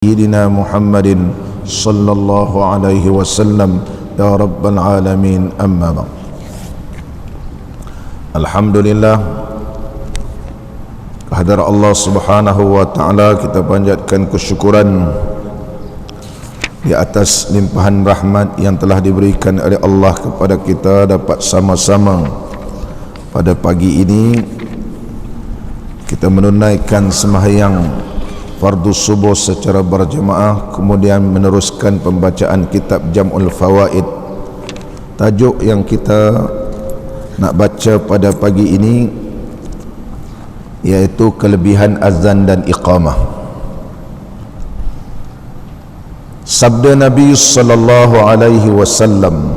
سيدنا محمد صلى الله عليه وسلم يا رب العالمين. أما بعد، Alhamdulillah, kehadirat Allah Subhanahu wa taala kita panjatkan kesyukuran di atas limpahan rahmat yang telah diberikan oleh Allah kepada kita dapat sama-sama pada pagi ini kita menunaikan sembahyang fardu subuh secara berjemaah, kemudian meneruskan pembacaan kitab Jam'ul Fawaid. Tajuk yang kita nak baca pada pagi ini iaitu kelebihan azan dan iqamah. Sabda Nabi sallallahu alaihi wasallam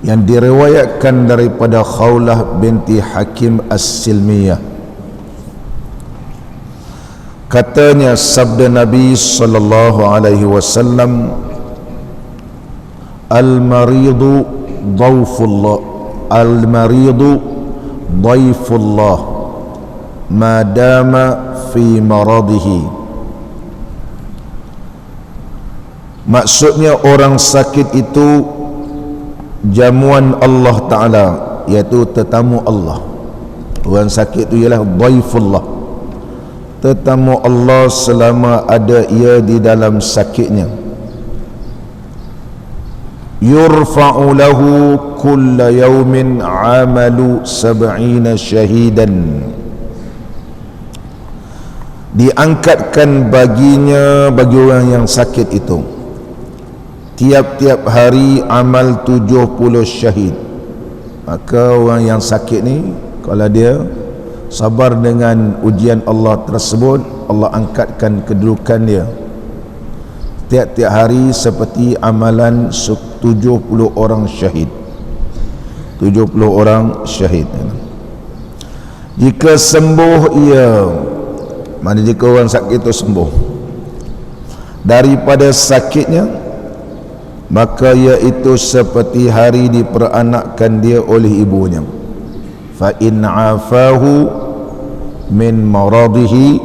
yang diriwayatkan daripada Khawlah binti Hakim As-Silmiyah, katanya sabda Nabi sallallahu alaihi wasallam, al-maridu dhaifullah, al-maridu dhaifullah ma dama fi maradihi. Maksudnya orang sakit itu jamuan Allah Ta'ala, iaitu tetamu Allah. Orang sakit itu ialah dhaifullah, tetamu Allah selama ada ia di dalam sakitnya. Yurfa'u lahu kulla yawmin amalu 70 syahidan. Diangkatkan baginya, bagi orang yang sakit itu, tiap-tiap hari amal 70 syahid. Maka orang yang sakit ni, kalau dia sabar dengan ujian Allah tersebut, Allah angkatkan kedudukan dia tiap-tiap hari seperti amalan 70 orang syahid. 70 orang syahid. Jika sembuh ia, mana jika orang sakit itu sembuh daripada sakitnya, maka iaitu seperti hari diperanakkan dia oleh ibunya. Fa in afahu min maradihi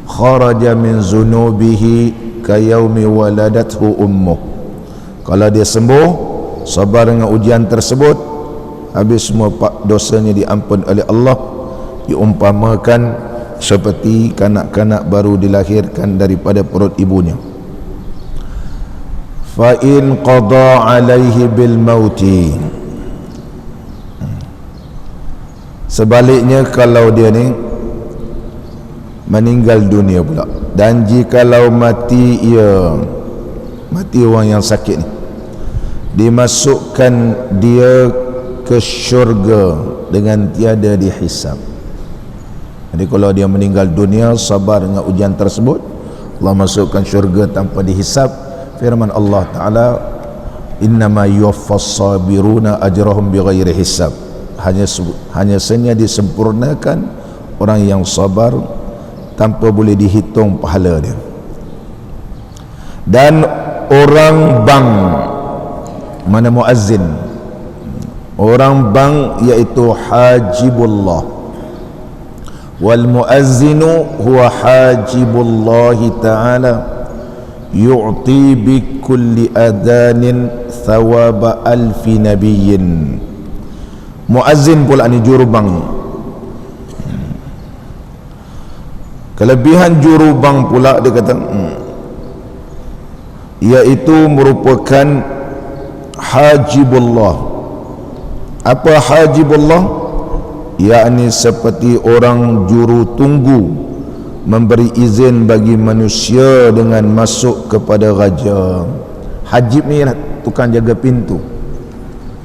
kharaja min zunubihi kayaumi waladathu ummuh. Kalau dia sembuh, sabar dengan ujian tersebut, habis semua dosanya diampun oleh Allah, diumpamakan seperti kanak-kanak baru dilahirkan daripada perut ibunya. Fa in qada alaihi bil mauti, sebaliknya kalau dia ni meninggal dunia pula, dan jikalau mati ia, mati orang yang sakit ni, dimasukkan dia ke syurga dengan tiada dihisab. Jadi kalau dia meninggal dunia sabar dengan ujian tersebut, Allah masukkan syurga tanpa dihisab. Firman Allah Ta'ala, innama yuwaffas sabiruna ajrahum bighairi hisab. Hanya saja disempurnakan orang yang sabar tanpa boleh dihitung pahala dia. Dan orang bang, mana muazzin, orang bang iaitu hajibullah. Wal muazzinu huwa hajibullah ta'ala, yu'ti bi kulli adhanin thawaba alfi nabiyyin. Muazzin pula ni jurubang. Kelebihan jurubang pula dia kata, iaitu merupakan hajibullah. Apa hajibullah? Yakni seperti orang juru tunggu, memberi izin bagi manusia dengan masuk kepada raja. Hajib ni lah tukang jaga pintu.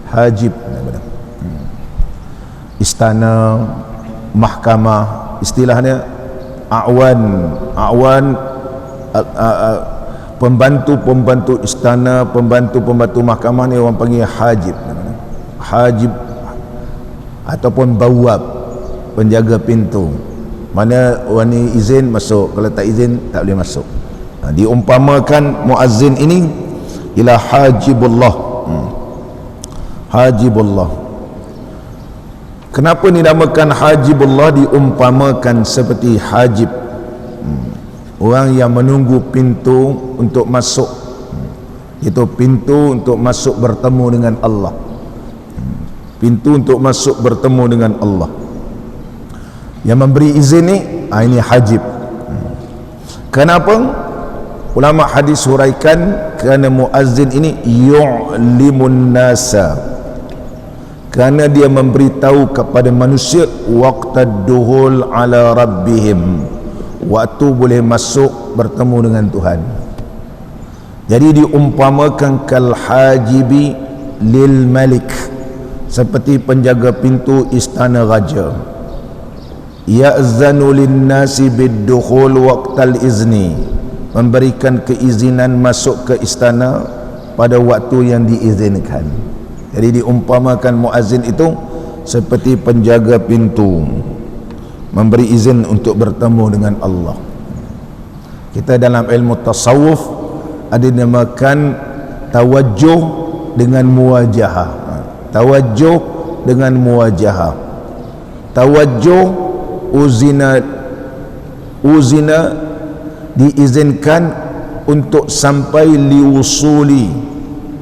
Hajib, istana, mahkamah, istilahnya A'wan, pembantu-pembantu istana, pembantu-pembantu mahkamah ni orang panggil hajib. Hajib ataupun bawab, penjaga pintu. Mana orang ni izin masuk, kalau tak izin tak boleh masuk. Diumpamakan muazzin ini ialah hajibullah. Hajibullah. Kenapa dinamakan hajibullah? Diumpamakan seperti hajib, orang yang menunggu pintu untuk masuk, itu pintu untuk masuk bertemu dengan Allah, pintu untuk masuk bertemu dengan Allah. Yang memberi izin ni, ini hajib. Kenapa? Ulama hadis huraikan, kerana muazzin ini yu'limun nasa, kerana dia memberitahu kepada manusia waqtad duhul ala rabbihim, waktu boleh masuk bertemu dengan Tuhan. Jadi diumpamakan kal hajibi lil malik, seperti penjaga pintu istana raja. Ya'zanu lin nasi bid-dukhul waqtal izni, memberikan keizinan masuk ke istana pada waktu yang diizinkan. Jadi diumpamakan muazzin itu seperti penjaga pintu, memberi izin untuk bertemu dengan Allah. Kita dalam ilmu tasawuf ada dinamakan tawajjuh dengan muwajahah. Tawajjuh dengan muwajahah. Tawajjuh uzina diizinkan untuk sampai liwusuli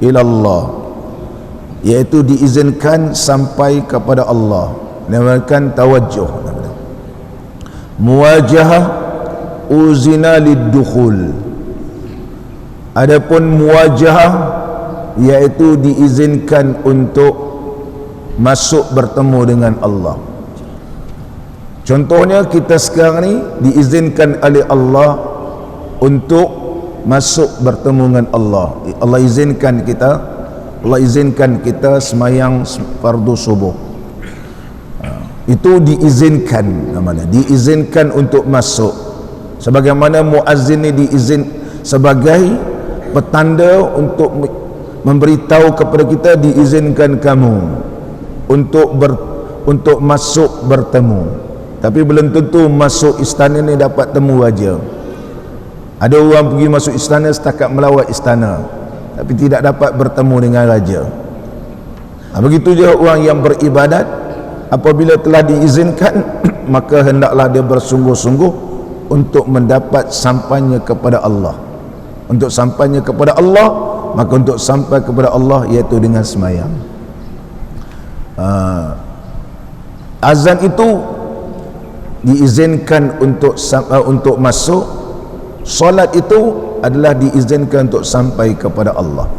ilallah, iaitu diizinkan sampai kepada Allah, dinamakan tawajjuh. Muwajahah uzina lidukhul. Adapun muwajahah iaitu diizinkan untuk masuk bertemu dengan Allah. Contohnya kita sekarang ni diizinkan oleh Allah untuk masuk bertemu dengan Allah. Allah izinkan kita semayang fardu subuh. Itu diizinkan namanya, diizinkan untuk masuk. Sebagaimana muazzin ni diizin sebagai petanda untuk memberitahu kepada kita, diizinkan kamu untuk masuk bertemu. Tapi belum tentu masuk istana ni dapat temu raja. Ada orang pergi masuk istana setakat melawat istana, tapi tidak dapat bertemu dengan raja. Begitu juga orang yang beribadat, apabila telah diizinkan maka hendaklah dia bersungguh-sungguh untuk mendapat sampainya kepada Allah. Untuk sampainya kepada Allah, maka untuk sampai kepada Allah iaitu dengan semayang. Azan itu diizinkan untuk masuk. Solat itu adalah diizinkan untuk sampai kepada Allah.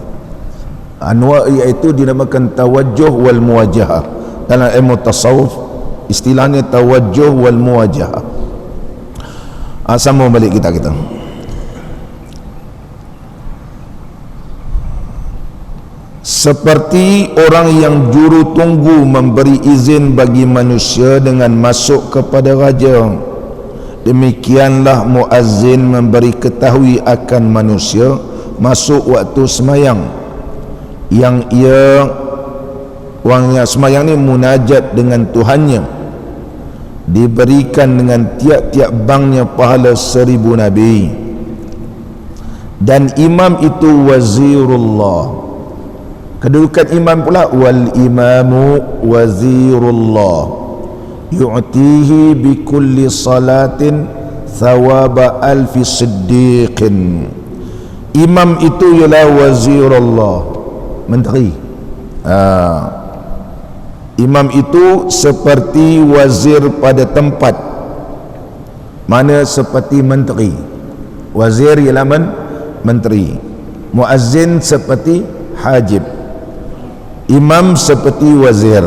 Anwa iaitu dinamakan tawajjuh wal muwajahah. Dalam ilmu tasawuf istilahnya tawajjuh wal muwajahah. Sama balik kita seperti orang yang juru tunggu memberi izin bagi manusia dengan masuk kepada raja, demikianlah muazzin memberi ketahui akan manusia masuk waktu semayang, yang orang yang semayang ni munajat dengan Tuhannya, diberikan dengan tiap-tiap banknya pahala 1000 nabi. Dan imam itu wazirullah. Kedudukan imam pula, wal imamu wazirullah yu'tihi bi kulli salatin thawaba alfi siddiqin. Imam itu ialah wazirullah, menteri. Imam itu seperti wazir pada tempat, mana seperti menteri. Wazir ialah menteri, muazzin seperti hajib, imam seperti wazir.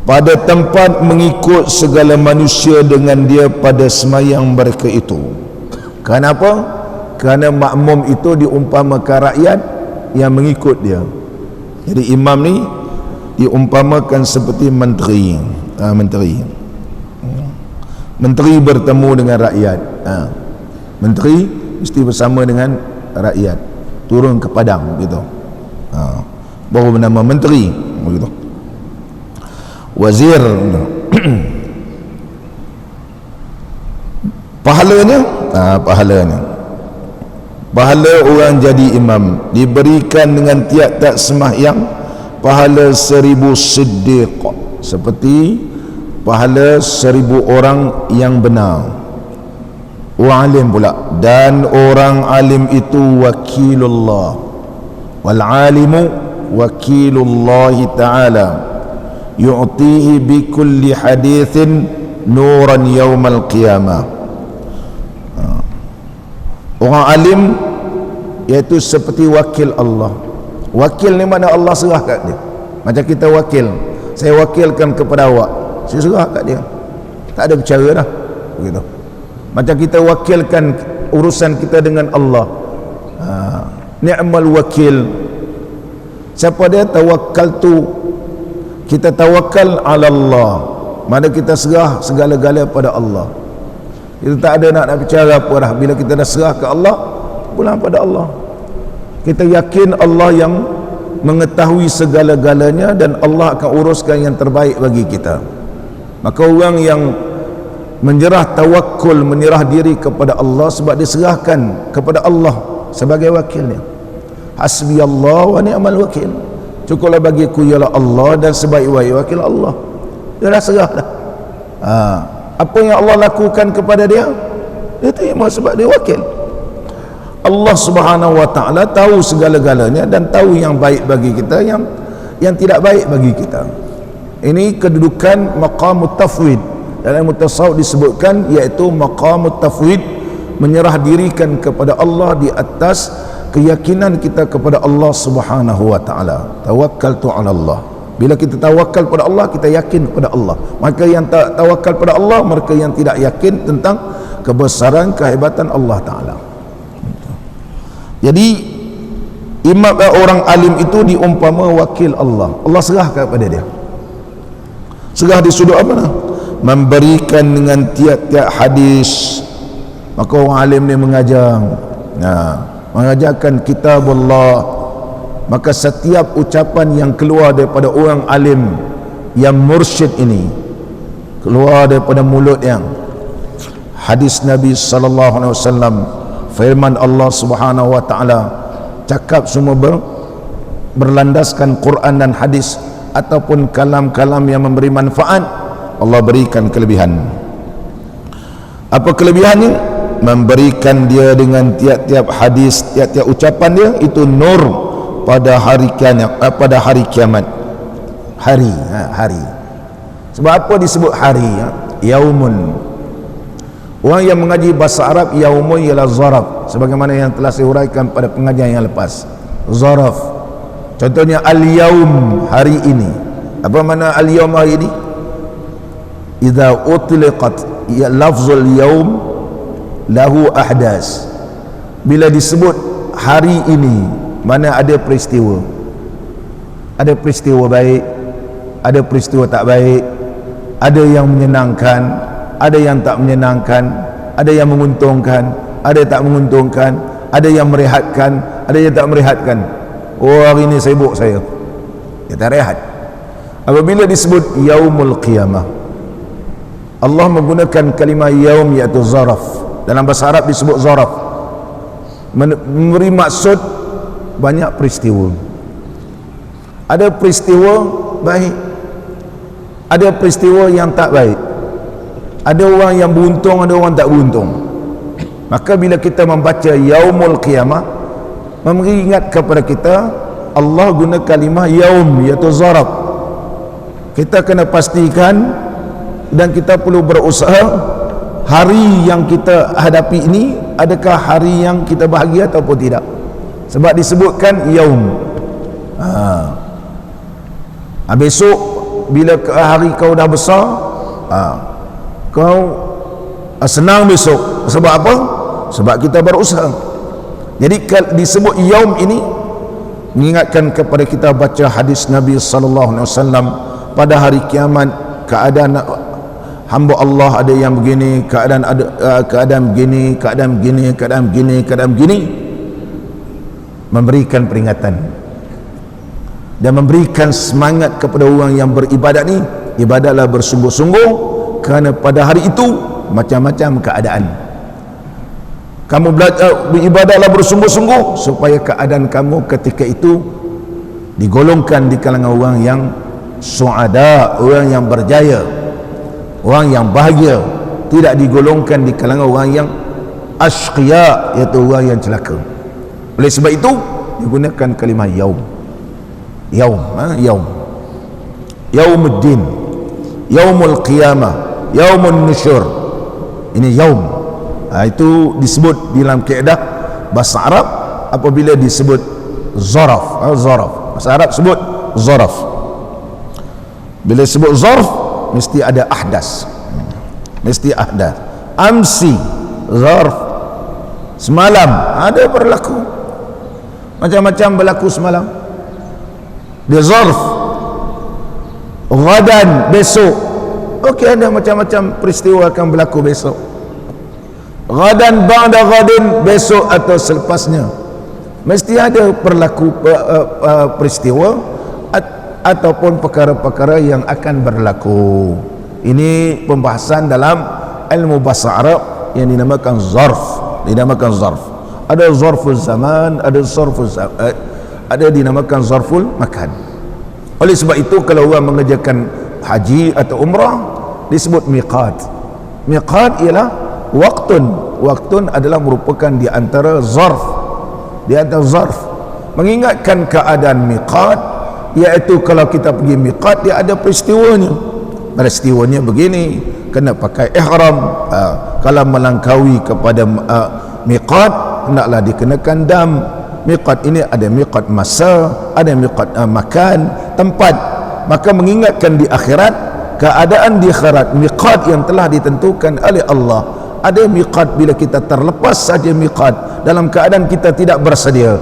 Pada tempat mengikut segala manusia dengan dia pada semayang mereka itu. Kenapa? Kerana makmum itu diumpamakan rakyat yang mengikut dia. Jadi imam ni diumpamakan seperti menteri. Menteri bertemu dengan rakyat. Menteri mesti bersama dengan rakyat, turun ke padang gitu. Baru bernama menteri begitu. Wazir pahalanya pahala orang jadi imam diberikan dengan tiap-tiap sembahyang pahala 1000 siddiq. seperti pahala 1000 orang yang benar. Orang alim pula, dan orang alim itu wakilullah, wal alimu wakilullah ta'ala yu'tihi bi kulli hadithin nuran yaumal qiyamah. Orang alim iaitu seperti wakil Allah. Wakil ni mana Allah serah kat dia. Macam kita wakil, saya wakilkan kepada awak, saya serah kat dia, tak ada bicara dah, begitu. Macam kita wakilkan urusan kita dengan Allah. Ni'mal wakil. Siapa dia? Tawakkaltu, kita tawakal ala Allah, mana kita serah segala-gala pada Allah. Kita tak ada nak bicara apa dah. Bila kita dah serah ke Allah, pulang pada Allah. Kita yakin Allah yang mengetahui segala-galanya, dan Allah akan uruskan yang terbaik bagi kita. Maka orang yang menyerah tawakul, menyerah diri kepada Allah, sebab diserahkan kepada Allah sebagai wakilnya. Hasbi Allah wa ni'mal wakil. Cukuplah bagiku ialah Allah, dan sebaik-baik wakil Allah. Dia dah serah dah. Apa yang Allah lakukan kepada dia, itu yang sebab dia wakil. Allah Subhanahu wa ta'ala tahu segala-galanya, dan tahu yang baik bagi kita, yang tidak baik bagi kita. Ini kedudukan maqamut tafwid. Dalam mutasawuf disebutkan, iaitu maqamut tafwid, menyerah dirikan kepada Allah di atas keyakinan kita kepada Allah Subhanahu wa ta'ala. Tawakkaltu ala Allah. Bila kita tawakal pada Allah, kita yakin kepada Allah. Maka yang tak tawakal pada Allah, mereka yang tidak yakin tentang kebesaran, kehebatan Allah Ta'ala. Jadi imam orang alim itu diumpama wakil Allah. Allah serah kepada dia. Serah di sudut apa? Memberikan dengan tiap-tiap hadis. Maka orang alim ni mengajar, mengajarkan kitab Allah. Maka setiap ucapan yang keluar daripada orang alim yang mursyid ini, keluar daripada mulut yang hadis Nabi sallallahu alaihi wasallam, firman Allah Subhanahu wa ta'ala, cakap semua berlandaskan Quran dan hadis, ataupun kalam-kalam yang memberi manfaat, Allah berikan kelebihan. Apa kelebihannya? Memberikan dia dengan tiap-tiap hadis, tiap-tiap ucapan dia itu nur pada hari kiamat, pada hari kiamat. Hari. Sebab apa disebut hari? Yaumun. Orang yang mengaji bahasa Arab, yaumun ialah zaraf, sebagaimana yang telah saya uraikan pada pengajian yang lepas. Zaraf. Contohnya al-yaum, hari ini. Apa makna al-yaum, hari ini? Idza utliqat lafzul yaum lahu ahdas. Bila disebut hari ini, mana ada peristiwa. Ada peristiwa baik, ada peristiwa tak baik, ada yang menyenangkan, ada yang tak menyenangkan, ada yang menguntungkan, ada yang tak menguntungkan, ada yang merehatkan, ada yang tak merehatkan. Oh, hari ini sibuk saya, dia tak rehat. Apabila disebut yaumul qiyamah, Allah menggunakan kalimah yaum, iaitu zaraf. Dalam bahasa Arab disebut zaraf, memberi maksud banyak peristiwa. Ada peristiwa baik, ada peristiwa yang tak baik, ada orang yang beruntung, ada orang tak beruntung. Maka bila kita membaca yaumul qiyamah, mengingat kepada kita Allah guna kalimah yaum, iaitu zaraf. Kita kena pastikan, dan kita perlu berusaha, hari yang kita hadapi ini adakah hari yang kita bahagia ataupun tidak. Sebab disebutkan yaum. Besok bila hari kau dah besar, kau senang besok. Sebab apa? Sebab kita berusaha. Jadi disebut yaum ini mengingatkan kepada kita baca hadis Nabi sallallahu alaihi wasallam, pada hari kiamat keadaan hamba Allah ada yang begini, keadaan begini, keadaan begini, keadaan begini, keadaan begini. Memberikan peringatan dan memberikan semangat kepada orang yang beribadat ni, ibadahlah bersungguh-sungguh, kerana pada hari itu macam-macam keadaan. Kamu belajar beribadahlah bersungguh-sungguh, supaya keadaan kamu ketika itu digolongkan di kalangan orang yang suada, orang yang berjaya, orang yang bahagia, tidak digolongkan di kalangan orang yang ashqiya, iaitu orang yang celaka. Oleh sebab itu digunakan kalimah yaum. Yaumuddin, yaumul qiyamah, yaumun nusyur. Ini yaum. Itu disebut dalam kaedah bahasa Arab apabila disebut zaraf. Bahasa Arab sebut zaraf. Bila sebut zarf mesti ada ahdas. Amsi zarf, semalam ada berlaku, macam-macam berlaku semalam, dia zarf. Ghadan, besok, okey, ada macam-macam peristiwa akan berlaku besok. Ghadan ba'da ghadin, besok atau selepasnya mesti ada berlaku peristiwa ataupun perkara-perkara yang akan berlaku. Ini pembahasan dalam ilmu bahasa Arab yang dinamakan zarf. Ada zarful zaman, ada dinamakan zarful makan. Oleh sebab itu kalau orang mengerjakan haji atau umrah disebut miqat. Miqat ialah waktun adalah merupakan di antara zarf, mengingatkan keadaan miqat, iaitu kalau kita pergi miqat dia ada peristiwanya begini, kena pakai ihram. Kalau melangkaui kepada miqat hendaklah dikenakan dam. Miqat ini ada miqat masa, ada miqat makan, tempat. Maka mengingatkan di akhirat, keadaan di akhirat, miqat yang telah ditentukan oleh Allah. Ada miqat bila kita terlepas saja miqat dalam keadaan kita tidak bersedia.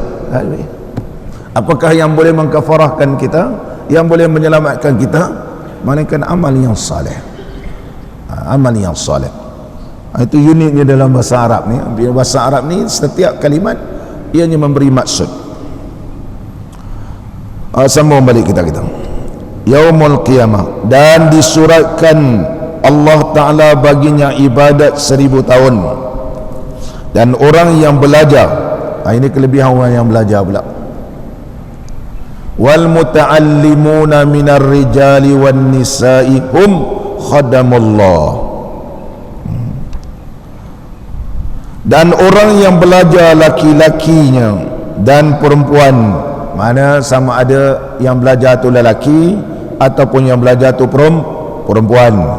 Apakah yang boleh mengkafarahkan kita, yang boleh menyelamatkan kita? Melainkan amal yang saleh. Itu uniknya dalam bahasa Arab ni. Bahasa Arab ni setiap kalimat ianya memberi maksud. Sambung balik kita yaumul qiyamah, dan disuratkan Allah Ta'ala baginya ibadat 1000 tahun. Dan orang yang belajar, ini kelebihan orang yang belajar pula, wal muta'allimuna minar rijali wan nisa'i hum khadamullah. Dan orang yang belajar laki-lakinya dan perempuan, mana sama ada yang belajar tu lelaki ataupun yang belajar tu perempuan.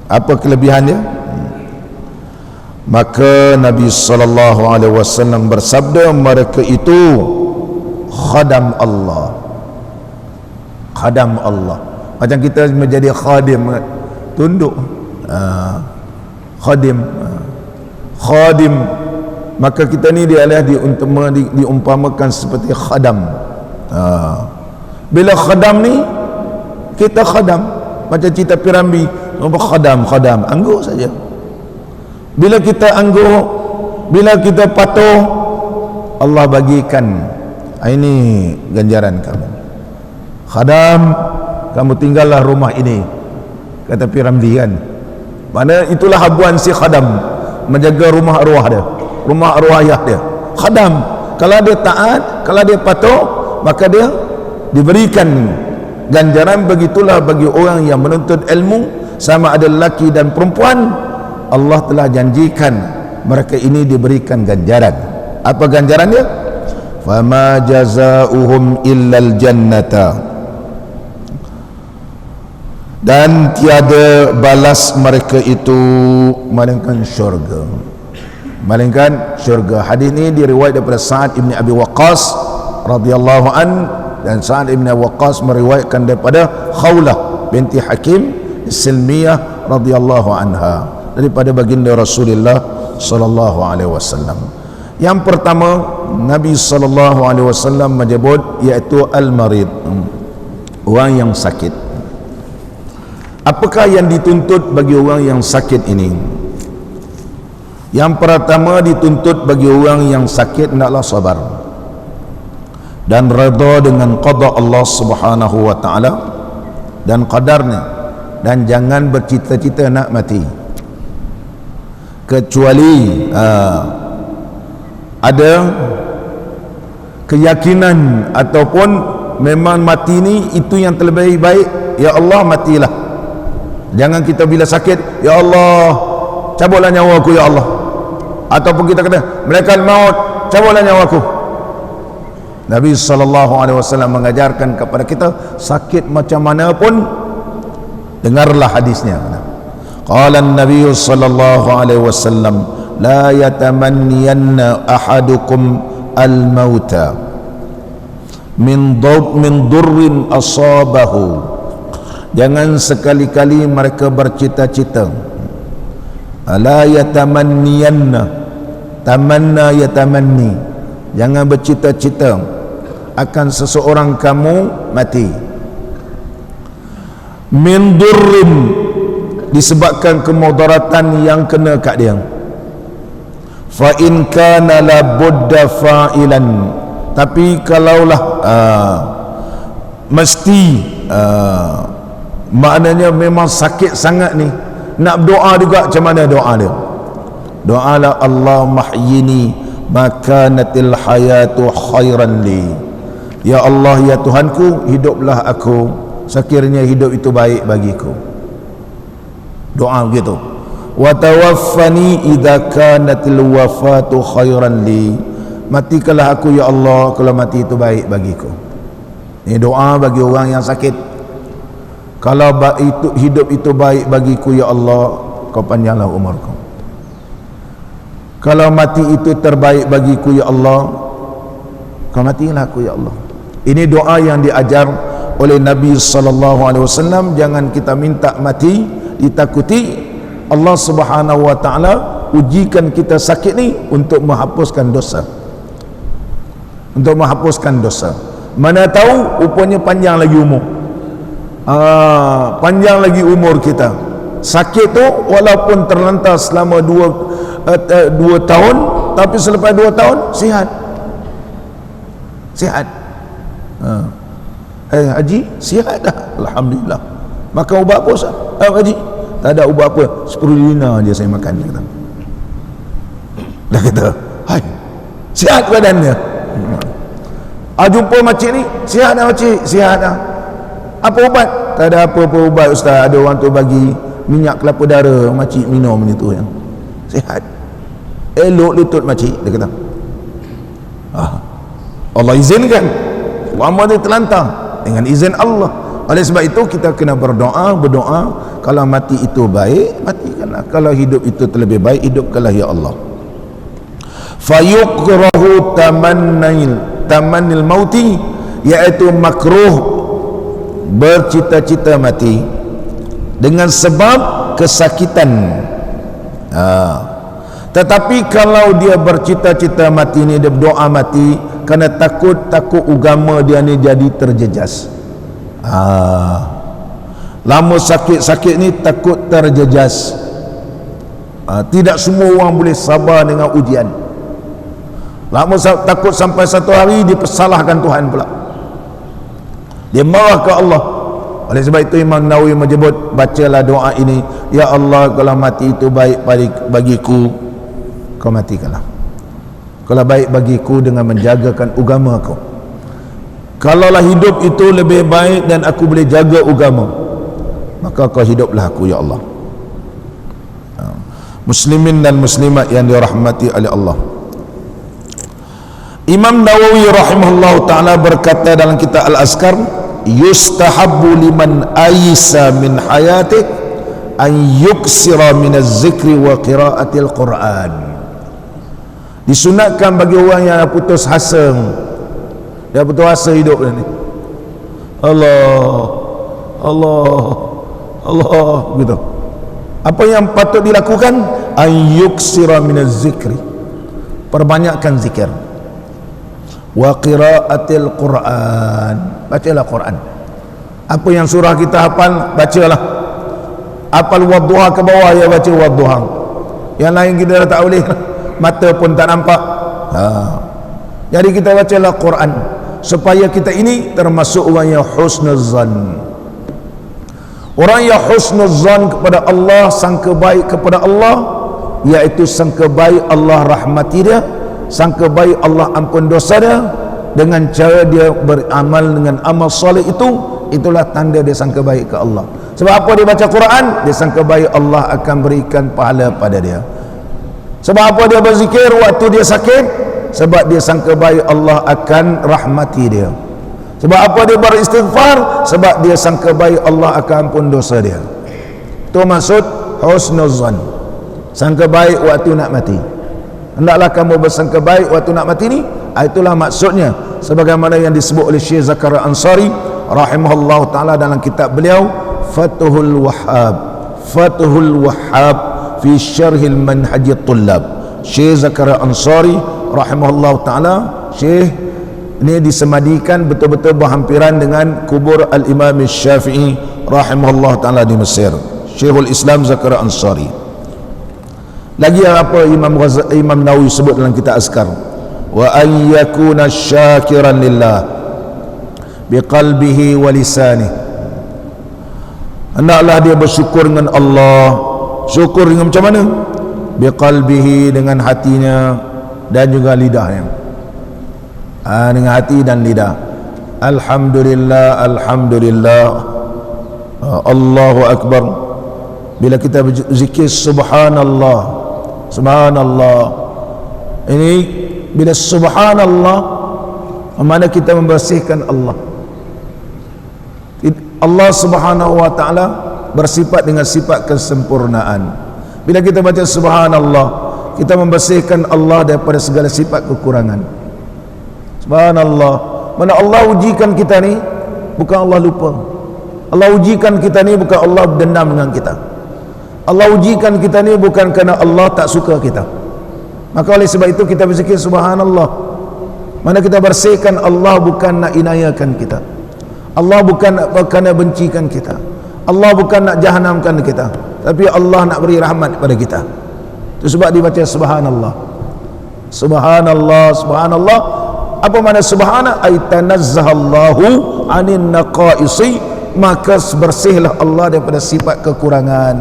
Apa kelebihannya? Maka Nabi SAW bersabda, mereka itu khadam Allah. Macam kita menjadi khadim, tunduk. Khadim, maka kita ni diumpamakan seperti khadam. Bila khadam ni, kita khadam macam cerita Pirambi, khadam angguk saja. Bila kita angguk, bila kita patuh, Allah bagikan, ini ganjaran kamu. Khadam, kamu tinggallah rumah ini, kata Pirambi kan. Mana itulah habuan si khadam, menjaga rumah arwah dia, rumah arwah ayah dia. Khadam, kalau dia taat, kalau dia patuh, maka dia diberikan ganjaran. Begitulah bagi orang yang menuntut ilmu, sama ada lelaki dan perempuan, Allah telah janjikan mereka ini diberikan ganjaran. Apa ganjarannya? Fama jazaohum illal jannata, dan tiada balas mereka itu melainkan syurga. Hadis ini diriwayat daripada Sa'ad ibn Abi Waqqas radhiyallahu an, dan Sa'ad ibn Abi Waqqas meriwayatkan daripada Khawlah binti Hakim Silmiyah radhiyallahu anha, daripada baginda Rasulullah sallallahu alaihi wasallam. Yang pertama Nabi sallallahu alaihi wasallam menyebut iaitu al-marid, orang yang sakit. Apakah yang dituntut bagi orang yang sakit ini? Yang pertama dituntut bagi orang yang sakit hendaklah sabar dan redha dengan qada Allah Subhanahu wa taala dan qadarnya, dan jangan bercita-cita nak mati kecuali ada keyakinan ataupun memang mati ni itu yang terlebih baik, ya Allah matilah. Jangan kita bila sakit, ya Allah cabutlah nyawa aku ya Allah, ataupun kita kata malaikat maut cabutlah nyawa aku. Nabi SAW mengajarkan kepada kita, sakit macam mana pun dengarlah hadisnya. Qala an-nabiy sallallahu alaihi wasallam, la yatamanniyanna ahadukum al-mauta min durrin asabahu. Jangan sekali-kali mereka bercita-cita. La yatamanniyanna, tamanna yatamanni, jangan bercita-cita akan seseorang kamu mati. Min durrin, disebabkan kemudaratan yang kena kat dia. Fa in kana la budda fa'ilan, tapi kalaulah mesti maknanya memang sakit sangat ni, nak berdoa juga, macam mana doa dia? Doalah Allah mahyini makanatil hayatu khairan li. Ya Allah, ya Tuhanku, hiduplah aku sekiranya hidup itu baik bagiku. Doa begitu. Wa tawaffani idza kanatil wafatu khairan li. Matikanlah aku ya Allah kalau mati itu baik bagiku. Ini doa bagi orang yang sakit. Kalau itu hidup itu baik bagiku ya Allah, kau panjanglah umurku. Kalau mati itu terbaik bagiku ya Allah, kau matilah aku ya Allah. Ini doa yang diajar oleh Nabi SAW. Jangan kita minta mati, ditakuti. Allah Subhanahu wa ta'ala ujikan kita sakit ni untuk menghapuskan dosa, untuk menghapuskan dosa. Mana tahu rupanya panjang lagi umur, panjang lagi umur kita. Sakit tu walaupun terlantar selama 2 tahun, tapi selepas 2 tahun sihat, sihat. Haji sihat dah, alhamdulillah. Makan ubat apa Ustaz? Haji tak ada ubat apa, 10 dinar je saya makan. Dia kata, dah kata, hai, sihat badannya. Jumpa makcik ni, sihat dah makcik, sihat dah. Apa ubat? Tak ada apa-apa ubat Ustaz. Ada orang tu bagi minyak kelapa dara, makcik minum macam tu yang sihat. Elok lutut makcik, dia kata. Allah izinkan, lama dia terlantar dengan izin Allah. Oleh sebab itu kita kena berdoa kalau mati itu baik, matikanlah. Kalau hidup itu terlebih baik, hidupkanlah ya Allah. Fayukrahu tamannil mauti, iaitu makruh bercita-cita mati dengan sebab kesakitan. Tetapi kalau dia bercita-cita mati ni, dia berdoa mati kerana takut agama dia ni jadi terjejas. Lama sakit-sakit ni takut terjejas. Tidak semua orang boleh sabar dengan ujian. Lama takut sampai satu hari dipersalahkan Tuhan pula, dia marah ke Allah. Oleh sebab itu Imam Nawawi menyebut, bacalah doa ini, ya Allah kalau mati itu baik bagiku, kau matikanlah. Kalau baik bagiku dengan menjagakan agama kau. Kalaulah hidup itu lebih baik dan aku boleh jaga agama, maka kau hiduplah aku ya Allah. Muslimin dan muslimat yang dirahmati oleh Allah, Imam Nawawi rahimahullah ta'ala berkata dalam kitab Al-Azkar, yustahabbu liman aisa min hayatih an yuksira min az-zikri wa qiraatil Quran. Disunatkan bagi orang yang putus asa, dia putus asa hidup ni, Allah gitu. Apa yang patut dilakukan? An yuksira min az-zikri, perbanyakkan zikir, wa qiraatil Quran, bacalah Quran. Apa yang surah kita hafal, bacalah. Hafal wadduha ke bawah, ya baca wadduha. Yang lain kita dah tak boleh, mata pun tak nampak. Jadi kita bacalah Quran supaya kita ini termasuk orang yang husnuzan. Orang yang husnuzan kepada Allah, sangka baik kepada Allah, iaitu sangka baik Allah rahmati dia, sangka baik Allah ampun dosa dia, dengan cara dia beramal dengan amal soleh itulah tanda dia sangka baik ke Allah. Sebab apa dia baca Quran? Dia sangka baik Allah akan berikan pahala pada dia. Sebab apa dia berzikir waktu dia sakit? Sebab dia sangka baik Allah akan rahmati dia. Sebab apa dia beristighfar? Sebab dia sangka baik Allah akan ampun dosa dia. Itu maksud husnuzan, sangka baik waktu nak mati. Hendaklah kamu bersangka baik waktu nak mati ni. Itulah maksudnya, sebagaimana yang disebut oleh Syekh Zakaria Ansari rahimahullah ta'ala dalam kitab beliau Fathul Wahhab fi syarhil manhajit tullab. Syekh Zakaria Ansari rahimahullah ta'ala, Syekh ini disemadikan betul-betul berhampiran dengan kubur Al-Imam Syafi'i rahimahullah ta'ala di Mesir, Syekhul Islam Zakaria Ansari. Lagi apa Imam Nawawi sebut dalam kitab Azkar, wa an yakuna syakiran lillah biqalbihi wa lisanih. Hendaklah dia bersyukur dengan Allah. Syukur dengan macam mana? Biqalbihi, dengan hatinya dan juga lidahnya. Dengan hati dan lidah. Alhamdulillah, alhamdulillah, Allahu Akbar. Bila kita berzikir subhanallah, subhanallah, ini bila subhanallah, mana kita membersihkan Allah. Allah subhanahu wa ta'ala bersifat dengan sifat kesempurnaan. Bila kita baca subhanallah, kita membersihkan Allah daripada segala sifat kekurangan. Subhanallah, mana Allah ujikan kita ni bukan Allah lupa. Allah ujikan kita ni bukan Allah dendam dengan kita. Allah ujikan kita ni bukan kerana Allah tak suka kita. Maka oleh sebab itu kita berzikir subhanallah. Mana kita bersihkan Allah bukan nak inayakan kita. Allah bukan nak kerana bencikan kita. Allah bukan nak jahanamkan kita, tapi Allah nak beri rahmat kepada kita. Itu sebab dibaca subhanallah. Subhanallah, subhanallah. Apa makna subhana? Ay tanazzahallahu anin naqaisi, maka bersihlah Allah daripada sifat kekurangan.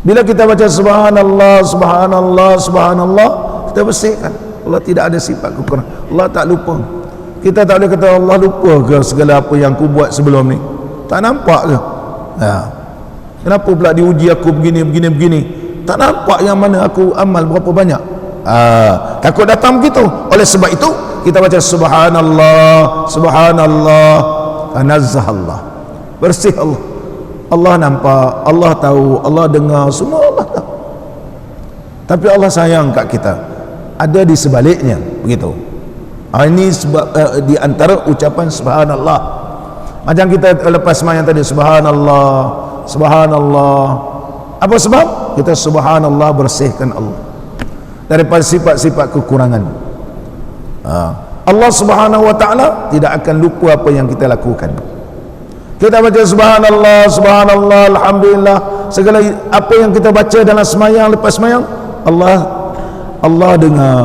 Bila kita baca subhanallah, subhanallah, subhanallah, kita bersihkan. Allah tidak ada sifat kekurangan. Allah tak lupa. Kita tak boleh kata Allah lupa ke segala apa yang aku buat sebelum ni. Tak nampak ke? Kenapa pula diuji aku begini? Tak nampak yang mana aku amal berapa banyak? Takut datang begitu. Oleh sebab itu kita baca subhanallah, subhanallah, tanazzah Allah, bersih Allah. Allah nampak, Allah tahu, Allah dengar, semua Allah tahu. Tapi Allah sayang kat kita. Ada di sebaliknya begitu. Ini sebab di antara ucapan subhanallah. Macam kita lepas sembahyang tadi, subhanallah, subhanallah. Apa sebab? Kita subhanallah bersihkan Allah daripada sifat-sifat kekurangan. Allah subhanahu wa ta'ala tidak akan lupa apa yang kita lakukan. Kita baca subhanallah, subhanallah, alhamdulillah, segala apa yang kita baca dalam sembahyang, lepas sembahyang, Allah dengar,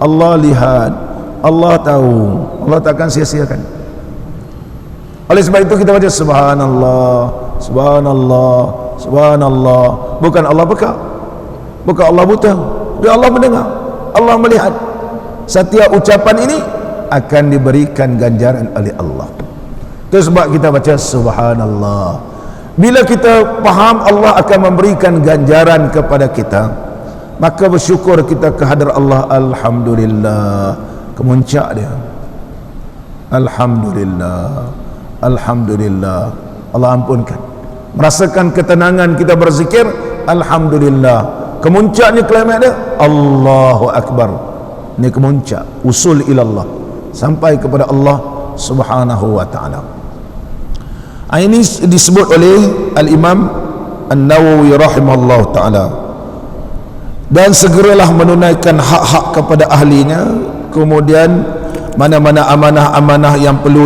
Allah lihat, Allah tahu, Allah takkan sia-siakan. Oleh sebab itu kita baca subhanallah, subhanallah, subhanallah. Bukan Allah peka, bukan Allah buta, dia Allah mendengar, Allah melihat. Setiap ucapan ini akan diberikan ganjaran oleh Allah. Itu sebab kita baca subhanallah. Bila kita faham Allah akan memberikan ganjaran kepada kita, maka bersyukur kita kehadrat Allah. Alhamdulillah, kemuncak dia. Alhamdulillah, alhamdulillah, Allah ampunkan. Merasakan ketenangan kita berzikir, alhamdulillah. Kemuncaknya kalimat dia Allahu Akbar. Ini kemuncak usul ilallah, sampai kepada Allah subhanahu wa ta'ala. Ini disebut oleh Al-Imam An-Nawawi rahimahullah ta'ala. Dan segeralah menunaikan hak-hak kepada ahlinya. Kemudian mana-mana amanah-amanah yang perlu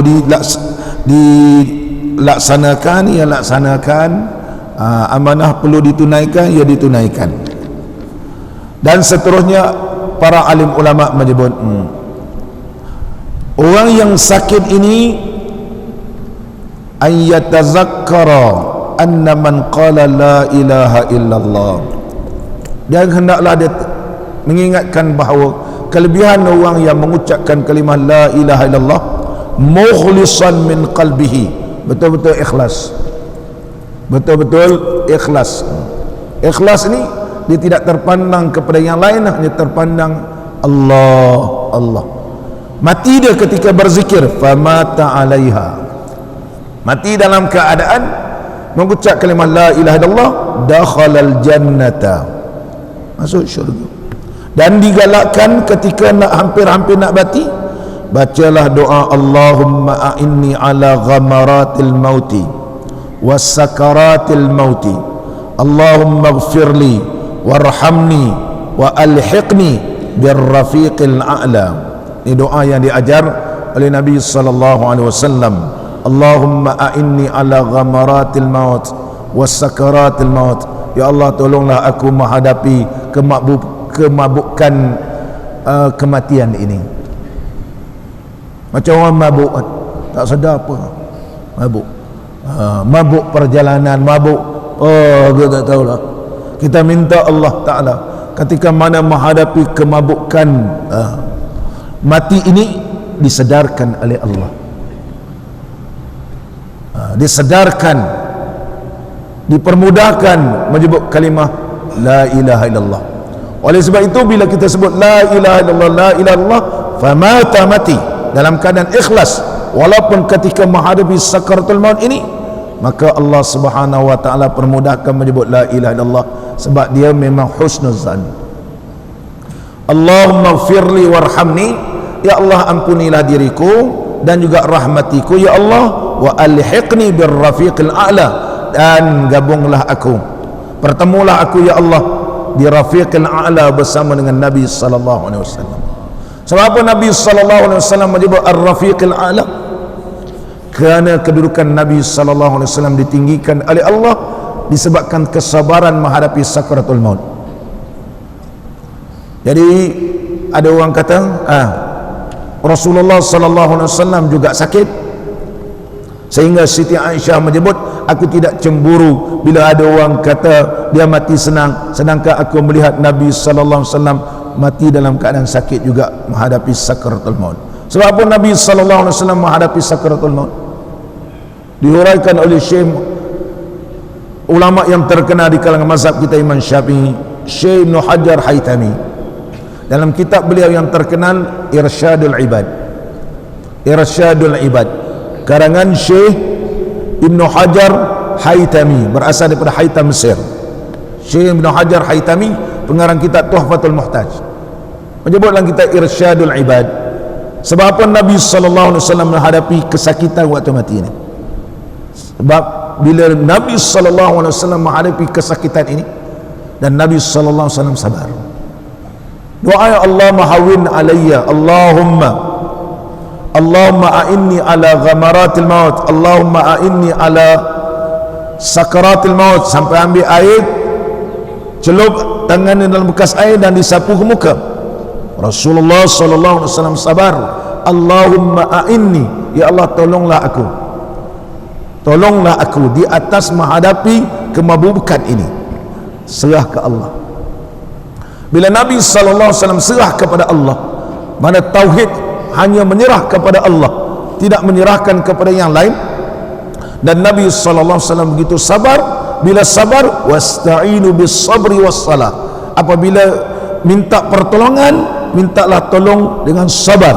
dilaksanakan, ia laksanakan. Amanah perlu ditunaikan, ia ditunaikan. Dan seterusnya para alim ulama menyebut orang yang sakit ini ayyatazakkara anna man qala la ilaha illallah, dia hendaklah dia mengingatkan bahawa kelebihan orang yang mengucapkan kalimah la ilaha illallah mukhlisan min qalbihi, betul-betul ikhlas, betul-betul ikhlas. Ikhlas ni dia tidak terpandang kepada yang lain, hanya terpandang Allah. Mati dia ketika berzikir, famata alaiha, mati dalam keadaan mengucap kalimah la ilaha illallah, dakhalal jannata, masuk syurga. Dan digalakkan ketika nak hampir-hampir nak mati, bacalah doa Allahumma a'inni ala ghamaratil mauti was sakaratil mauti, Allahumma ighfirli warhamni wa alhiqni birrafiqil a'la. Ini doa yang diajar oleh Nabi sallallahu alaihi wasallam. Allahumma a'inni ala ghamaratil maut was sakaratil maut, ya Allah tolonglah aku menghadapi kemabukan kematian ini. Macam orang mabuk tak sedar apa, mabuk perjalanan, mabuk kita tak tahulah. Kita minta Allah Ta'ala ketika mana menghadapi kemabukan mati ini, disedarkan oleh Allah, disedarkan, dipermudahkan menyebut kalimah la ilaha illallah. Oleh sebab itu bila kita sebut la ilaha illallah, la ilaha illallah, famata, mati dalam keadaan ikhlas walaupun ketika menghadapi sakaratul maut ini, maka Allah Subhanahu wa taala permudahkan menyebut la ilaha illallah sebab dia memang husnuzan. Allahumma ighfirli warhamni, ya Allah ampunilah diriku dan juga rahmatiku ya Allah, wa alhiqni birrafiqil a'la, dan gabunglah aku, pertemulah aku ya Allah di rafiqil a'la bersama dengan Nabi sallallahu alaihi wasallam. Sebab apa Nabi sallallahu alaihi wasallam menyebut ar-rafiqil a'la? Kerana kedudukan Nabi sallallahu alaihi wasallam ditinggikan oleh Allah disebabkan kesabaran menghadapi sakaratul maut. Jadi ada orang kata Rasulullah sallallahu alaihi wasallam juga sakit, sehingga Siti Aisyah menyebut, aku tidak cemburu bila ada orang kata dia mati senang, sedangkan aku melihat Nabi sallallahu alaihi wasallam mati dalam keadaan sakit juga menghadapi sakaratul maut. Sebab apa Nabi sallallahu alaihi wasallam menghadapi sakaratul maut? Dihuraikan oleh Syekh, ulama yang terkenal di kalangan mazhab kita Imam Syafi'i, Syekh Ibn Hajar Haytami, dalam kitab beliau yang terkenal Irsyadul Ibad, Irsyadul Ibad, karangan Syekh Ibn Hajar Haytami, berasal daripada Haytam Mesir. Syekh Ibn Hajar Haytami pengarang kitab Tuhfatul Muhtaj menyebut dalam kitab Irsyadul Ibad, sebab apa Nabi sallallahu alaihi wasallam menghadapi kesakitan waktu mati ini. Sebab bila Nabi sallallahu alaihi wasallam menghadapi kesakitan ini dan Nabi sallallahu alaihi wasallam sabar, doa ya Allah mahawin alayya, Allahumma a'inni ala ghamaratil maut, Allahumma a'inni ala sakaratil maut, sampai ambil air, celup tangannya dalam bekas air dan disapu ke muka. Rasulullah sallallahu alaihi wasallam sabar. Allahumma a'inni, ya Allah tolonglah aku di atas menghadapi kemabukan ini. Serah ke Allah. Bila Nabi sallallahu alaihi wasallam serah kepada Allah, mana tauhid hanya menyerah kepada Allah, tidak menyerahkan kepada yang lain, dan Nabi sallallahu alaihi wasallam begitu sabar. Bila sabar, wasta'inu bis sabri was salah, apabila minta pertolongan, mintalah tolong dengan sabar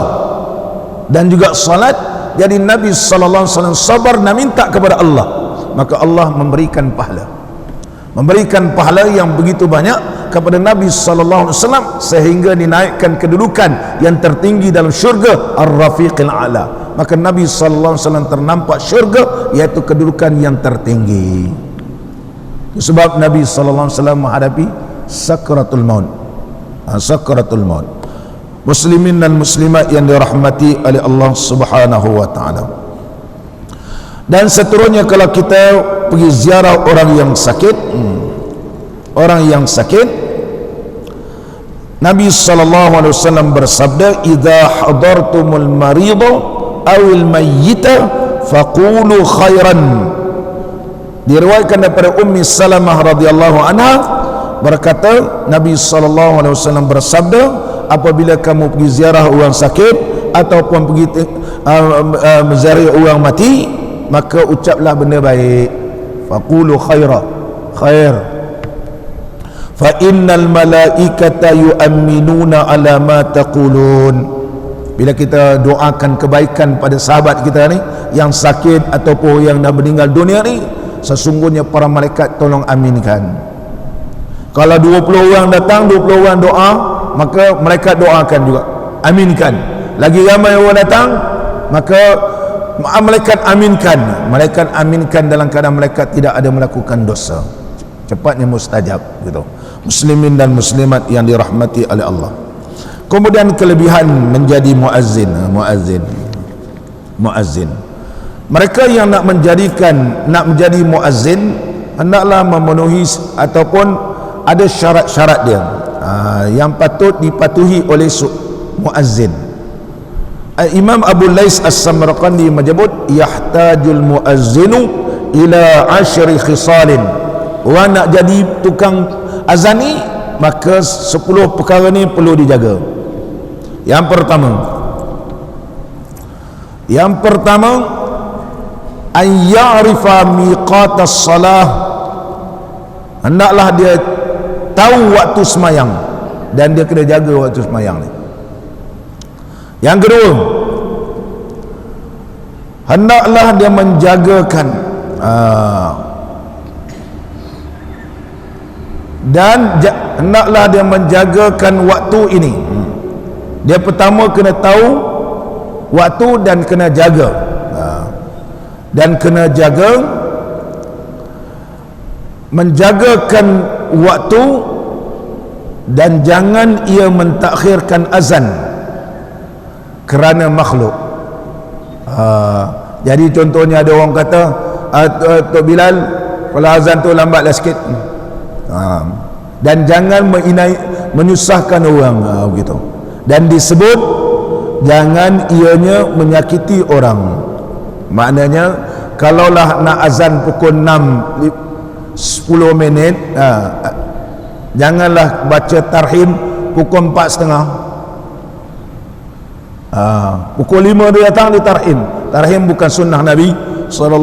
dan juga salat. Jadi Nabi sallallahu alaihi wasallam sabar dan minta kepada Allah, maka Allah memberikan pahala yang begitu banyak kepada Nabi sallallahu alaihi wasallam, sehingga dinaikkan kedudukan yang tertinggi dalam syurga ar-rafiqil a'la. Maka Nabi sallallahu alaihi wasallam ternampak syurga, iaitu kedudukan yang tertinggi. Sebab Nabi sallallahu alaihi wasallam menghadapi sakaratul maut. Sakaratul maut. Muslimin dan muslimat yang dirahmati oleh Allah Subhanahu wa taala. Dan seterusnya, kalau kita pergi ziarah orang yang sakit, Nabi sallallahu alaihi wasallam bersabda, idza hadartumul marida awil mayyita faqulu khairan. Diriwayatkan daripada Ummi Salamah radhiyallahu anha berkata, Nabi sallallahu alaihi wasallam bersabda, apabila kamu pergi ziarah orang sakit ataupun pergi menziarah orang mati, maka ucaplah benda baik. Faqulu khair fa innal malaikata yu'minuna ala ma taqulun. Bila kita doakan kebaikan pada sahabat kita ni yang sakit ataupun yang dah meninggal dunia ni, sesungguhnya para malaikat tolong aminkan. Kalau 20 orang datang, 20 orang doa, maka malaikat doakan juga, aminkan. Lagi ramai orang datang, maka malaikat aminkan. Malaikat aminkan dalam keadaan malaikat tidak ada melakukan dosa. Cepatnya mustajab gitu. Muslimin dan muslimat yang dirahmati oleh Allah. Kemudian kelebihan menjadi muazzin. Mereka yang nak menjadi muazzin hendaklah memenuhi ataupun ada syarat-syarat dia yang patut dipatuhi oleh muazzin. Imam Abu Lais As-Samarqandi menyebut yahtajul muazzinu ila 10 khisalin. Orang nak jadi tukang azan ni, maka 10 perkara ni perlu dijaga. Yang pertama an ya'rifa miqatas salah, hendaklah dia tahu waktu semayang dan dia kena jaga waktu semayang ni. Yang kedua, hendaklah dia menjagakan hendaklah dia menjagakan waktu ini. Dia pertama kena tahu waktu dan kena jaga, menjagakan waktu dan jangan ia mentakhirkan azan kerana makhluk. Jadi contohnya ada orang kata, Tok Bilal, kalau azan tu lambatlah sikit, dan jangan menyusahkan orang begitu. Dan disebut jangan ianya menyakiti orang. Maknanya kalaulah nak azan pukul 6 10 minit, janganlah baca tarhim pukul 4.30. Pukul 5 dia datang di tarhim. Tarhim bukan sunnah Nabi SAW.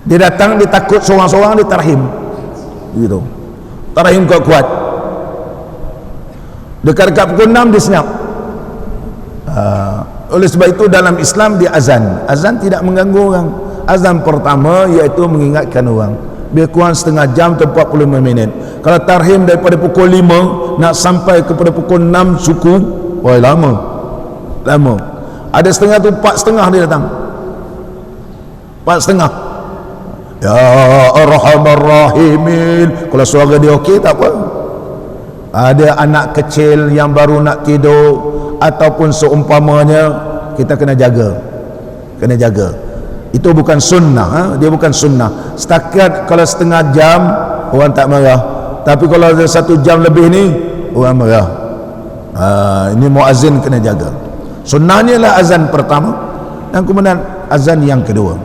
Dia datang, dia takut seorang-seorang, dia tarhim gitu. Tarhim kuat-kuat. Dekat-dekat pukul 6 dia senyap. Oleh sebab itu dalam Islam dia azan tidak mengganggu orang. Azan pertama iaitu mengingatkan orang, lebih kurang setengah jam atau 45 minit. Kalau tarhim daripada pukul 5 nak sampai kepada pukul 6 suku, wah lama. Ada setengah tu 4.30 dia datang, 4.30. Ya Arhamar Rahimin. Kalau suara dia okey tak apa. Ada anak kecil yang baru nak tidur ataupun seumpamanya, kita kena jaga. Itu bukan sunnah, dia bukan sunnah. Setakat kalau setengah jam orang tak marah, tapi kalau ada 1 jam lebih ni orang marah. Ini muazzin kena jaga. Sunnahnya lah azan pertama, dan kemudian azan yang kedua.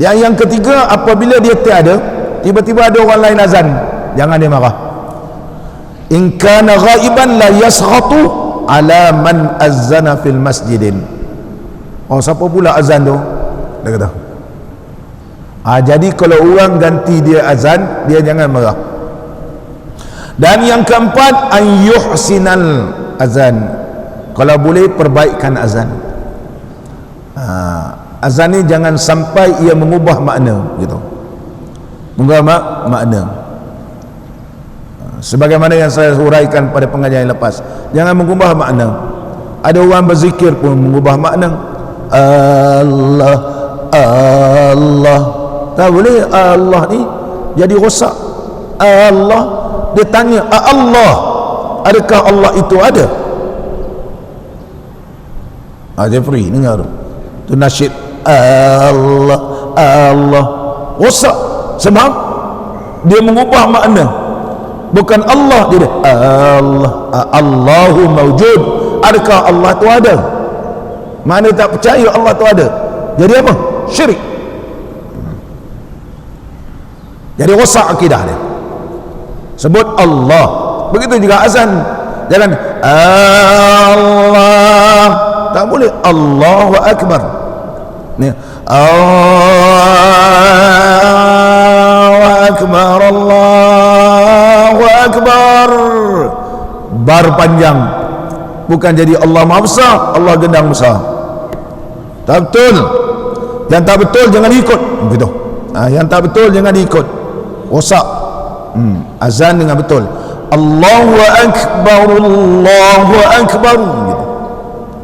Yang ketiga, apabila dia tiada, tiba-tiba ada orang lain azan, jangan dia marah. In kana ghaiban la yasghatu ala man azzana fil masjidin. Siapa pula azan tu? Dia kata. Jadi kalau orang ganti dia azan, dia jangan marah. Dan yang keempat, an yuhsinal azan. Kalau boleh perbaikkan azan. Azan ni jangan sampai ia mengubah makna gitu. Mengubah makna. Sebagaimana yang saya huraikan pada pengajian yang lepas, jangan mengubah makna. Ada orang berzikir pun mengubah makna. Allah tak boleh. Allah ni jadi rosak. Allah, dia tanya Allah, adakah Allah itu ada? Jeffrey dengar tu nasyid Allah rosak sebab dia mengubah makna. Bukan Allah, dia Allahu mawjud, adakah Allah tu ada? Mana tak percaya Allah tu ada, jadi apa? Syirik. Jadi rosak akidah dia. Sebut Allah, Begitu juga azan, jangan Allah, tak boleh Allahu Akbar. Ni Allahu Akbar, Allahu Akbar, bar panjang, bukan jadi Allah Maha Besar, Allah gendang besar. Tak betul. Yang tak betul jangan ikut begitu. Yang tak betul jangan ikut, rosak. Azan dengan betul, Allahu Akbar, Allahu Akbar gitu.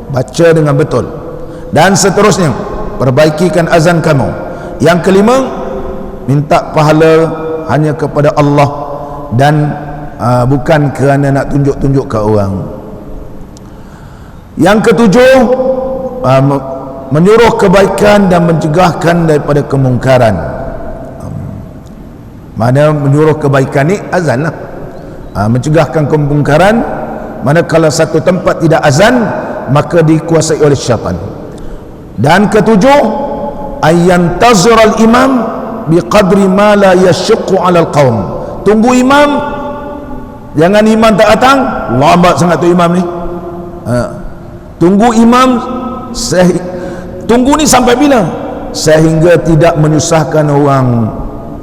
Baca dengan betul. Dan seterusnya, perbaikikan azan kamu. Yang kelima, minta pahala hanya kepada Allah dan bukan kerana nak tunjuk-tunjuk ke orang. Yang ketujuh, menyuruh kebaikan dan mencegahkan daripada kemungkaran. Mana menyuruh kebaikan ni azan lah. Mencegahkan kemungkaran, manakala satu tempat tidak azan maka dikuasai oleh syaitan. Dan ketujuh, ayantazir al-imam biqadri ma la yashuqqu 'ala al-qaum. Tunggu imam, jangan imam tak datang, lambat sangat tu imam ni. Tunggu imam, tunggu ni sampai bila? Sehingga tidak menyusahkan orang.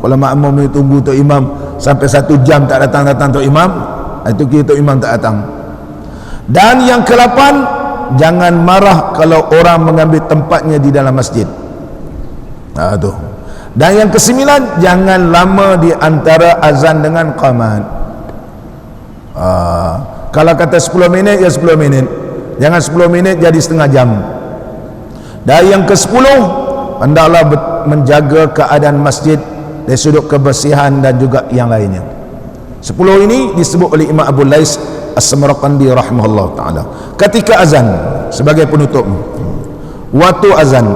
Kalau makmum ni tunggu tu imam sampai 1 jam tak datang tu imam, itu kira tu imam tak datang. Dan yang ke-8, jangan marah kalau orang mengambil tempatnya di dalam masjid. Tu. Dan yang ke-9, jangan lama di antara azan dengan qamat. Kalau kata 10 minit ya 10 minit, jangan 10 minit jadi setengah jam. Dan yang ke-10, hendaklah menjaga keadaan masjid dari sudut kebersihan dan juga yang lainnya. 10 ini disebut oleh Imam Abu Lais As-Samarqandi rahimahullah ta'ala ketika azan sebagai penutup. Waktu azan,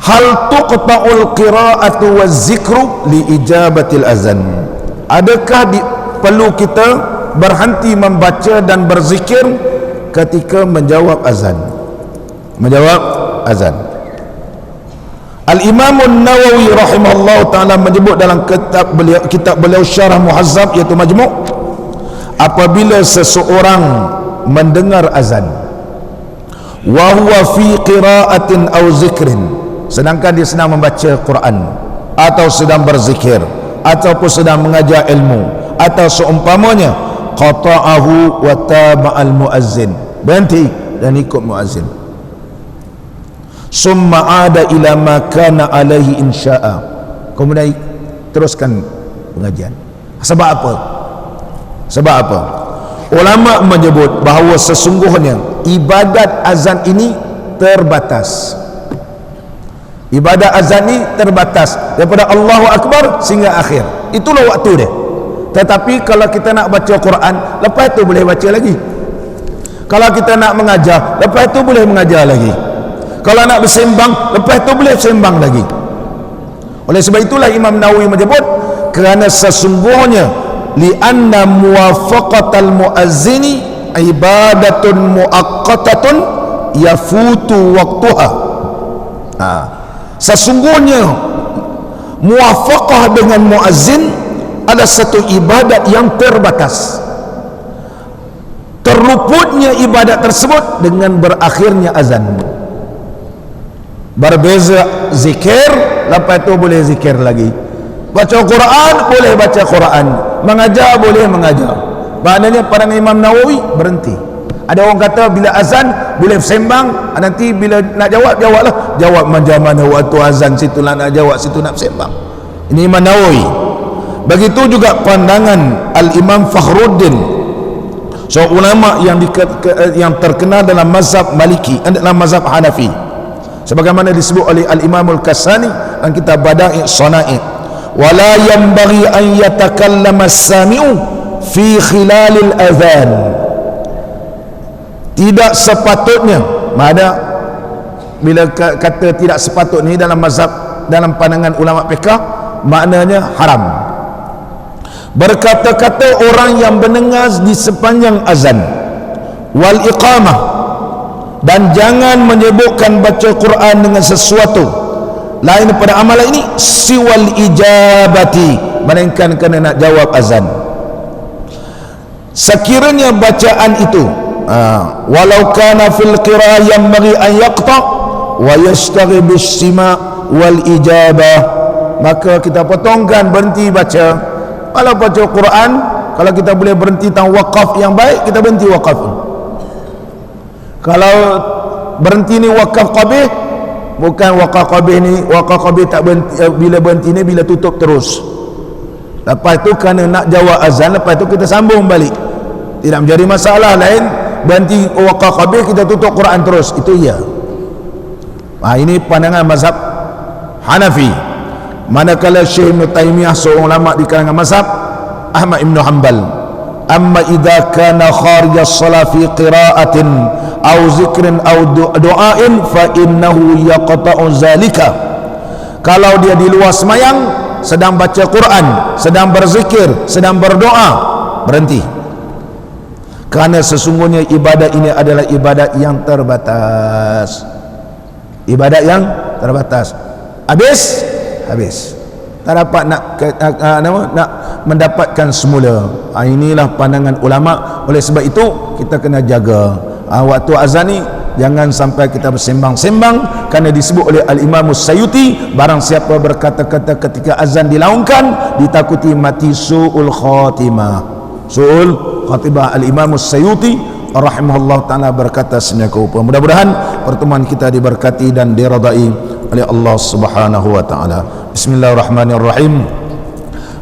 hal tuqta'ul qira'atu waz-zikru li ijabatil azan. Adakah perlu kita berhenti membaca dan berzikir ketika menjawab azan? Menjawab azan. Al-Imam An-Nawawi rahimahullah ta'ala menyebut dalam kitab beliau Syarah Muhazzab iaitu Majmu', apabila seseorang mendengar azan wa huwa fi qira'atin aw zikrin, sedangkan dia sedang membaca Quran atau sedang berzikir ataupun sedang mengajar ilmu atau seumpamanya, qata'ahu wa taba'al muazzin, berhenti dan ikut muazzin. Summa ada ila ma kana alaihi insya'a, kemudian teruskan pengajian. Sebab apa? Sebab apa? Ulama menyebut bahawa sesungguhnya ibadat azan ini terbatas. Ibadat azan ini terbatas daripada Allahu Akbar sehingga akhir. Itulah waktu dia. Tetapi kalau kita nak baca Quran, lepas itu boleh baca lagi. Kalau kita nak mengajar, lepas itu boleh mengajar lagi. Kalau nak bersembang, lepas itu boleh bersembang lagi. Oleh sebab itulah Imam Nawawi menyebut, kerana sesungguhnya li'anna muwafaqatal muazzini ibadatun muaqqatatun yafutu waqtuha. Sesungguhnya muwafaqah dengan muazzin adalah satu ibadat yang terbatas. Terluputnya ibadat tersebut dengan berakhirnya azan. Berbeza zikir, lepas itu boleh zikir lagi. Baca Quran, boleh baca Quran. Mengajar, boleh mengajar. Maknanya para Imam Nawawi berhenti. Ada orang kata bila azan boleh bersembang, nanti bila nak jawab, jawablah. Jawab macam mana waktu azan, situlah nak jawab, situ nak bersembang. Ini Imam Nawawi. Begitu juga pandangan Al-Imam Fakhruddin, seorang ulama yang terkenal dalam mazhab Maliki, dalam mazhab Hanafi, sebagaimana disebut oleh Al-Imam Al-Kasani dalam kitab Bada'i' Sana'i, wala yanbaghi an yatakallama as-sami'u fi khilalil adhan. Tidak sepatutnya, mana bila kata tidak sepatutnya dalam mazhab, dalam pandangan ulama fiqh, maknanya haram. Berkata-kata orang yang mendengar di sepanjang azan wal iqamah, dan jangan menyebutkan baca Quran dengan sesuatu lain daripada amalan ini, siwal ijabati, melainkan kerana nak jawab azan. Sekiranya bacaan itu walau kana fil qira'ah yanbaghi an yaqta wa yashtaghi bis-sima' wal ijabah, maka kita potongkan, berhenti baca. Kalau baca Quran, kalau kita boleh berhenti tang wakaf yang baik, kita berhenti wakaf. Kalau berhenti ni wakaf qabih, bukan wakaf qabih ni, wakaf qabih tak berhenti, bila berhenti ni bila tutup terus. Lepas tu kerana nak jawab azan, lepas tu kita sambung balik, tidak menjadi masalah. Lain berhenti wakaf qabih, kita tutup Quran terus, itu ya. Ini pandangan mazhab Hanafi. Manakala Syekh Ibn Taymiyah, seorang ulama di kalangan mazhab Ahmad Ibn Hanbal, amma idza kana kharij as-salah fi qira'atin aw zikrin aw du'ain fa innahu yaqta'u zalika. Kalau dia di luar semayang, sedang baca Quran, sedang berzikir, sedang berdoa, berhenti. Kerana sesungguhnya ibadat ini adalah ibadat yang terbatas. Ibadat yang terbatas. Habis. Tak dapat nak mendapatkan semula. Inilah pandangan ulama. Oleh sebab itu kita kena jaga waktu azan ni, jangan sampai kita bersembang-sembang. Kerana disebut oleh Al-Imam As-Sayuti, barang siapa berkata-kata ketika azan dilaungkan, ditakuti mati su'ul khatimah. Su'ul khatimah. Al-Imam As-Sayuti rahimahullah ta'ala berkata senyaka rupa. Mudah-mudahan pertemuan kita diberkati dan diradai oleh Allah Subhanahu wa ta'ala. Bismillahirrahmanirrahim.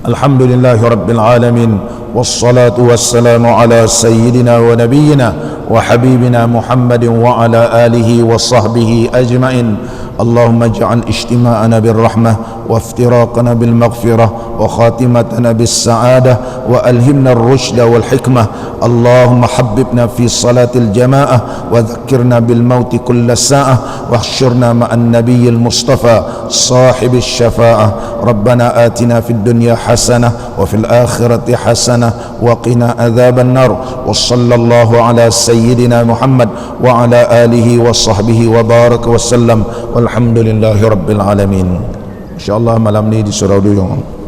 Alhamdulillahi rabbil alamin, wassalatu wassalamu ala sayyidina wa nabiyyina wa habibina Muhammadin wa ala alihi wa sahbihi ajma'in. Allahumma ij'al ijtima'ana birrahmah wa iftiraqana bil maghfirah wa khatimatana bis sa'adah wa alhimna ar-rushda wal hikmah. Allahumma habbibna fi salatil jama'ah wa dhakkirna bil mauti kulla sa'ah wa ahsyurna ma'an nabiyyil mustafa sahibish syafa'ah. Rabbana atina fid dunya hasanah wa fil akhirati hasanah wa qina adzaban nar. Wa sallallahu ala sayyidina Muhammad wa ala alihi wa sahbihi wa baraka wa sallam. Walhamdulillahi rabbil alamin. InsyaAllah malam ni di Surau Duyung.